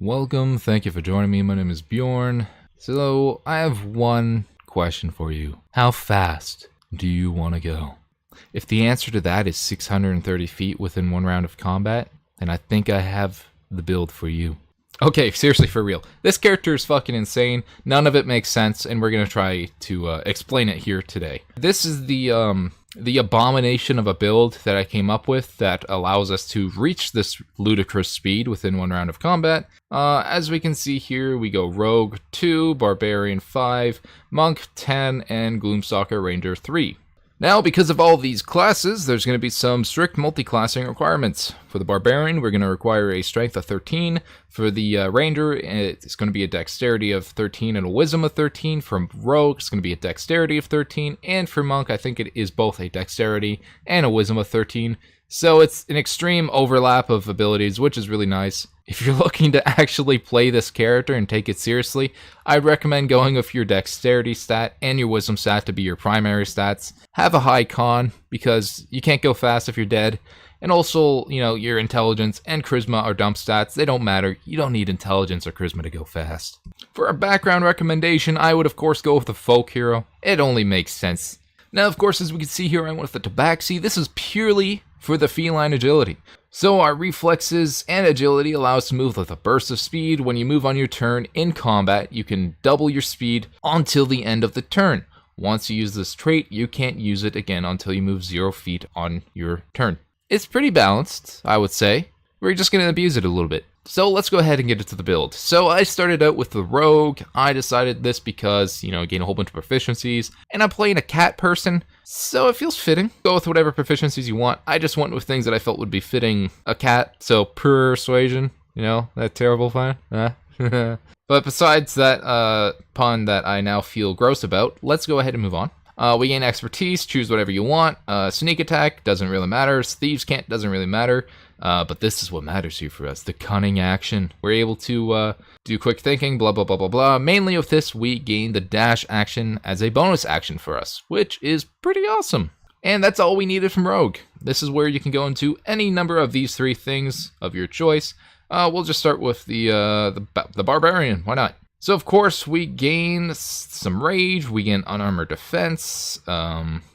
Welcome, thank you for joining me. My name is Bjorn. So, I have one question for you. How fast do you want to go? If the answer to that is 630 feet within one round of combat, then I think I have the build for you. Okay, seriously, for real. This character is fucking insane. None of it makes sense, and we're gonna try to explain it here today. This is the abomination of a build that I came up with that allows us to reach this ludicrous speed within one round of combat. As we can see here, we go Rogue 2, Barbarian 5, Monk 10, and Gloomstalker Ranger 3. Now, because of all these classes, there's going to be some strict multi-classing requirements. For the Barbarian, we're going to require a Strength of 13. For the Ranger, it's going to be a Dexterity of 13 and a Wisdom of 13. For Rogue, it's going to be a Dexterity of 13. And for Monk, I think it is both a Dexterity and a Wisdom of 13. So it's an extreme overlap of abilities, which is really nice. If you're looking to actually play this character and take it seriously, I'd recommend going with your Dexterity stat and your Wisdom stat to be your primary stats. Have a high con, because you can't go fast if you're dead. And also, your Intelligence and Charisma are dump stats. They don't matter. You don't need Intelligence or Charisma to go fast. For a background recommendation, I would of course go with the Folk Hero. It only makes sense. Now, of course, as we can see here, I went with the Tabaxi. This is purely for the feline agility. So our reflexes and agility allow us to move with a burst of speed. When you move on your turn in combat, you can double your speed until the end of the turn. Once you use this trait, you can't use it again until you move 0 feet on your turn. It's pretty balanced, I would say. We're just going to abuse it a little bit. So let's go ahead and get into the build. So I started out with the Rogue. I decided this because, gain a whole bunch of proficiencies. And I'm playing a cat person, so it feels fitting. Go with whatever proficiencies you want. I just went with things that I felt would be fitting a cat. So persuasion, that terrible pun. But besides that pun that I now feel gross about, let's go ahead and move on. We gain expertise, choose whatever you want. Sneak attack, doesn't really matter. Thieves' Cant, doesn't really matter. But this is what matters here for us, the cunning action. We're able to do quick thinking, blah, blah, blah, blah, blah. Mainly with this, we gain the dash action as a bonus action for us, which is pretty awesome. And that's all we needed from Rogue. This is where you can go into any number of these three things of your choice. We'll just start with the Barbarian, why not? So of course we gain some rage, we gain unarmored defense,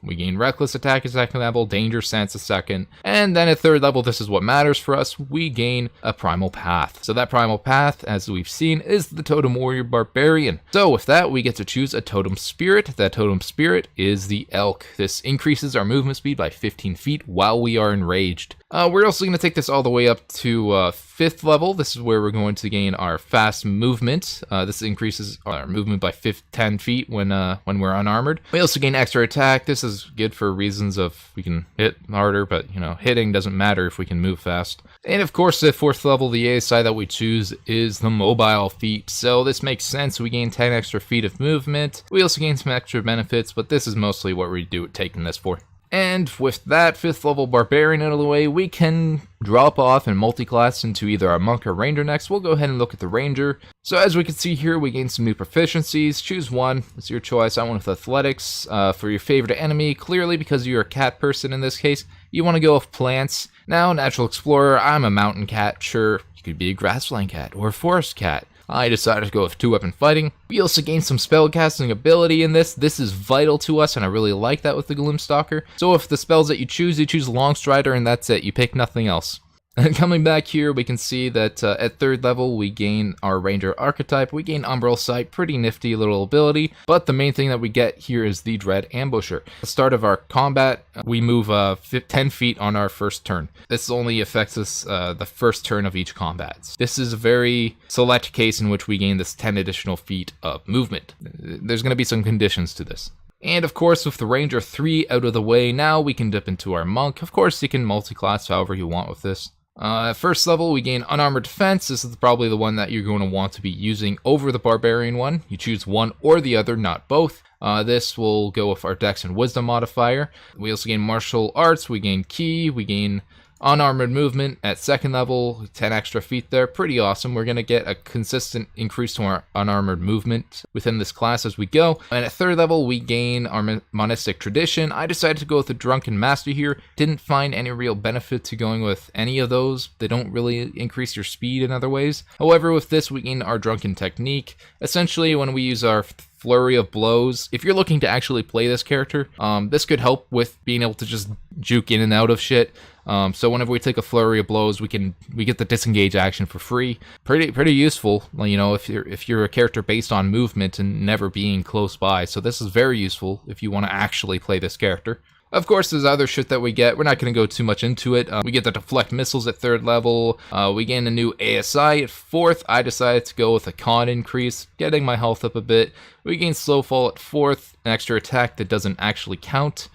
we gain reckless attack at second level, danger sense a second, and then at third level, this is what matters for us, we gain a primal path. So that primal path, as we've seen, is the Totem Warrior Barbarian. So with that, we get to choose a Totem Spirit. That Totem Spirit is the Elk. This increases our movement speed by 15 feet while we are enraged. We're also going to take this all the way up to 5th level. This is where we're going to gain our fast movement. This increases our movement by 10 feet when we're unarmored. We also gain extra attack. This is good for reasons of we can hit harder, but hitting doesn't matter if we can move fast. And of course, at 4th level, the ASI that we choose is the mobile feat. So this makes sense. We gain 10 extra feet of movement. We also gain some extra benefits, but this is mostly what we do taking this for. And with that 5th level Barbarian out of the way, we can drop off and multi-class into either our Monk or Ranger next. We'll go ahead and look at the Ranger. So as we can see here, we gain some new proficiencies. Choose one. It's your choice. I went with Athletics. For your favorite enemy, clearly because you're a cat person in this case, you want to go with Plants. Now, Natural Explorer, I'm a mountain cat. Sure, you could be a grassland cat or a forest cat. I decided to go with 2-weapon fighting. We also gain some spellcasting ability in this. This is vital to us, and I really like that with the Gloomstalker. So if the spells that you choose Longstrider, and that's it. You pick nothing else. And coming back here, we can see that at 3rd level, we gain our Ranger archetype. We gain Umbral Sight, pretty nifty little ability. But the main thing that we get here is the Dread Ambusher. At the start of our combat, we move 10 feet on our first turn. This only affects us the first turn of each combat. This is a very select case in which we gain this 10 additional feet of movement. There's going to be some conditions to this. And of course, with the Ranger 3 out of the way, now we can dip into our Monk. Of course, you can multi-class however you want with this. At 1st level, we gain Unarmored Defense. This is probably the one that you're going to want to be using over the Barbarian one. You choose one or the other, not both. This will go with our Dex and Wisdom modifier. We also gain Martial Arts, we gain Ki, we gain Unarmored movement at 2nd level, 10 extra feet there, pretty awesome. We're going to get a consistent increase to our unarmored movement within this class as we go. And at 3rd level, we gain our monistic tradition. I decided to go with the Drunken Master here. Didn't find any real benefit to going with any of those. They don't really increase your speed in other ways. However, with this, we gain our Drunken Technique. Essentially, when we use our flurry of blows, if you're looking to actually play this character, this could help with being able to just juke in and out of shit. So whenever we take a flurry of blows, we get the disengage action for free. Pretty useful, you know, if you're a character based on movement and never being close by. So this is very useful if you want to actually play this character. Of course, there's other shit that we get. We're not going to go too much into it. We get the deflect missiles at 3rd level. We gain a new ASI at 4th. I decided to go with a con increase, getting my health up a bit. We gain slow fall at 4th, an extra attack that doesn't actually count.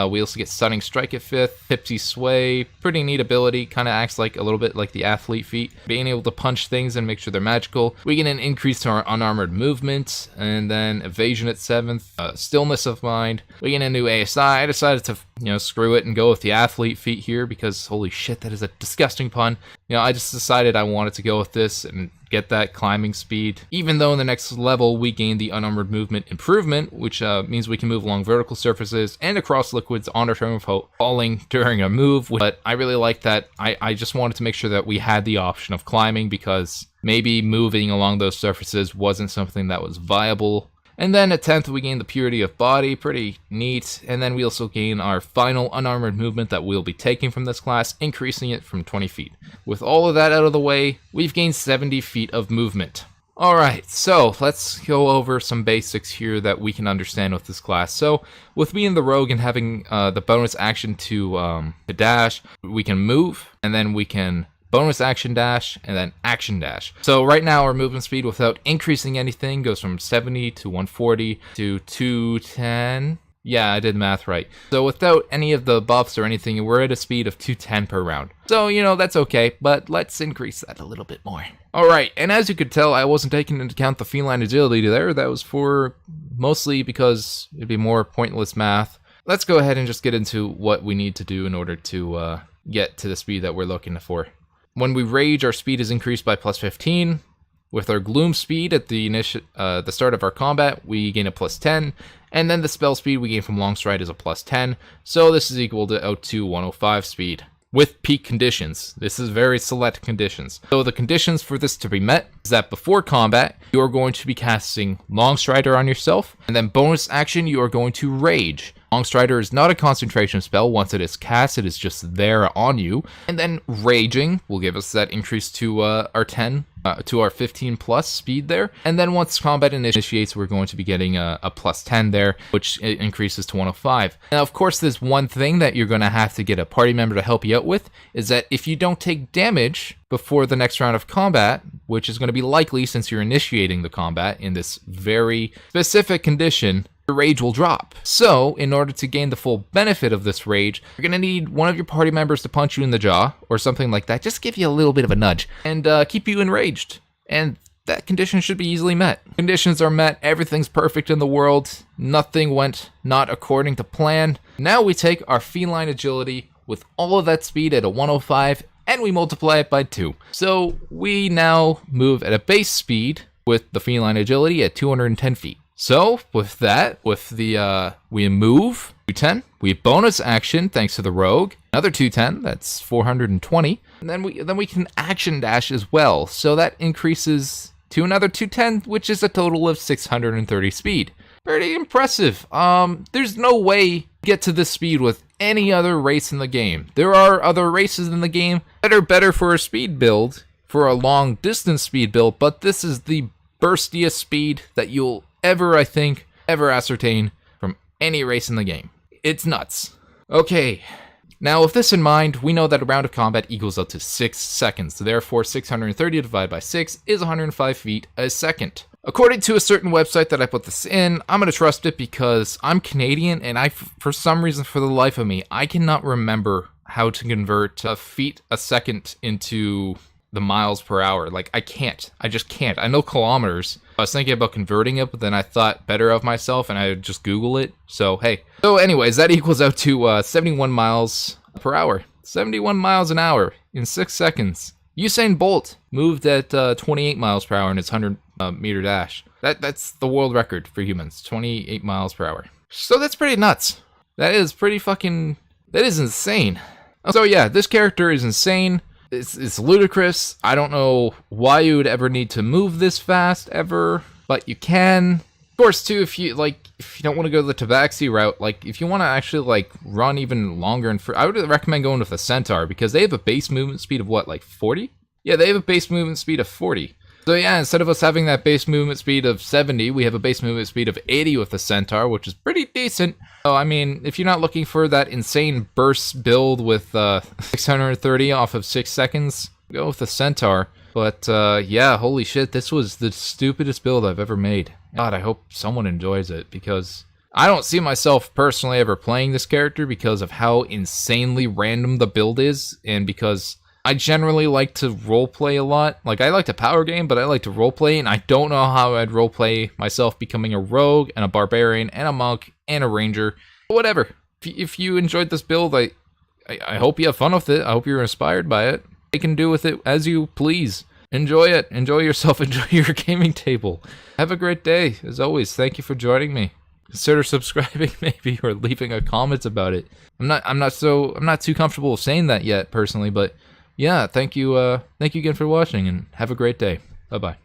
We also get Stunning Strike at 5th, Tipsy Sway, pretty neat ability, kind of acts like a little bit like the athlete feat, being able to punch things and make sure they're magical. We get an increase to our unarmored movement, and then Evasion at 7th, Stillness of Mind. We get a new ASI. I decided to, screw it and go with the athlete feat here because holy shit, that is a disgusting pun. I just decided I wanted to go with this and get that climbing speed, even though in the next level we gain the unarmored movement improvement, which means we can move along vertical surfaces and across liquids on our turn without falling during a move. But I really like that. I just wanted to make sure that we had the option of climbing because maybe moving along those surfaces wasn't something that was viable. And then at 10th, we gain the Purity of Body, pretty neat. And then we also gain our final unarmored movement that we'll be taking from this class, increasing it from 20 feet. With all of that out of the way, we've gained 70 feet of movement. Alright, so let's go over some basics here that we can understand with this class. So, with being the rogue and having the bonus action to dash, we can move, and then we can bonus action dash, and then action dash. So right now our movement speed without increasing anything goes from 70 to 140 to 210. Yeah, I did math right. So without any of the buffs or anything, we're at a speed of 210 per round. So, that's okay, but let's increase that a little bit more. Alright, and as you could tell, I wasn't taking into account the feline agility there. That was for mostly because it'd be more pointless math. Let's go ahead and just get into what we need to do in order to get to the speed that we're looking for. When we rage, our speed is increased by plus 15. With our gloom speed at the start of our combat, we gain a plus 10. And then the spell speed we gain from long stride is a plus 10. So this is equal to O2 105 speed. With peak conditions. This is very select conditions. So the conditions for this to be met is that before combat, you are going to be casting Long Strider on yourself. And then bonus action, you are going to rage. Long Strider is not a concentration spell. Once it is cast, it is just there on you. And then Raging will give us that increase to our 10, to our 15 plus speed there. And then once combat initiates, we're going to be getting a plus 10 there, which increases to 105. Now, of course, there's one thing that you're going to have to get a party member to help you out with, is that if you don't take damage before the next round of combat, which is going to be likely since you're initiating the combat in this very specific condition, your rage will drop. So, in order to gain the full benefit of this rage, you're going to need one of your party members to punch you in the jaw, or something like that, just give you a little bit of a nudge, and keep you enraged. And that condition should be easily met. Conditions are met, everything's perfect in the world, nothing went not according to plan. Now we take our feline agility with all of that speed at a 105, and we multiply it by 2. So, we now move at a base speed with the feline agility at 210 feet. So, with that, we move, 210, we bonus action thanks to the rogue, another 210, that's 420, and then we can action dash as well, so that increases to another 210, which is a total of 630 speed. Pretty impressive. There's no way to get to this speed with any other race in the game. There are other races in the game that are better for a speed build, for a long distance speed build, but this is the burstiest speed that you'll ever ascertain from any race in the game. It's nuts. Okay, now with this in mind, we know that a round of combat equals up to 6 seconds. Therefore, 630 divided by 6 is 105 feet a second. According to a certain website that I put this in, I'm going to trust it because I'm Canadian and for some reason, for the life of me, I cannot remember how to convert feet a second into the miles per hour. Like, I just can't. I know kilometers. I was thinking about converting it, but then I thought better of myself and I would just Google it. So, hey. So anyways, that equals out to 71 miles per hour. 71 miles an hour in 6 seconds. Usain Bolt moved at 28 miles per hour in his 100 meter dash. That's the world record for humans, 28 miles per hour. So that's pretty nuts. That is pretty fucking... That is insane. So yeah, this character is insane. It's ludicrous. I don't know why you would ever need to move this fast ever, but you can. Of course, too, if you don't want to go the Tabaxi route, like if you want to actually like run even longer and I would recommend going with the Centaur because they have a base movement speed of what, like 40? Yeah, they have a base movement speed of 40. So yeah, instead of us having that base movement speed of 70, we have a base movement speed of 80 with the Centaur, which is pretty decent. So I mean, if you're not looking for that insane burst build with 630 off of 6 seconds, go with the Centaur. But yeah, holy shit, this was the stupidest build I've ever made. God, I hope someone enjoys it because I don't see myself personally ever playing this character because of how insanely random the build is and because I generally like to roleplay a lot. Like, I like to power game, but I like to roleplay, and I don't know how I'd roleplay myself becoming a rogue and a barbarian and a monk and a ranger. Whatever. If you enjoyed this build, I hope you have fun with it. I hope you're inspired by it. You can do with it as you please. Enjoy it. Enjoy yourself. Enjoy your gaming table. Have a great day. As always, thank you for joining me. Consider subscribing maybe or leaving a comment about it. I'm not too comfortable saying that yet personally, but yeah, thank you again for watching and have a great day. Bye-bye.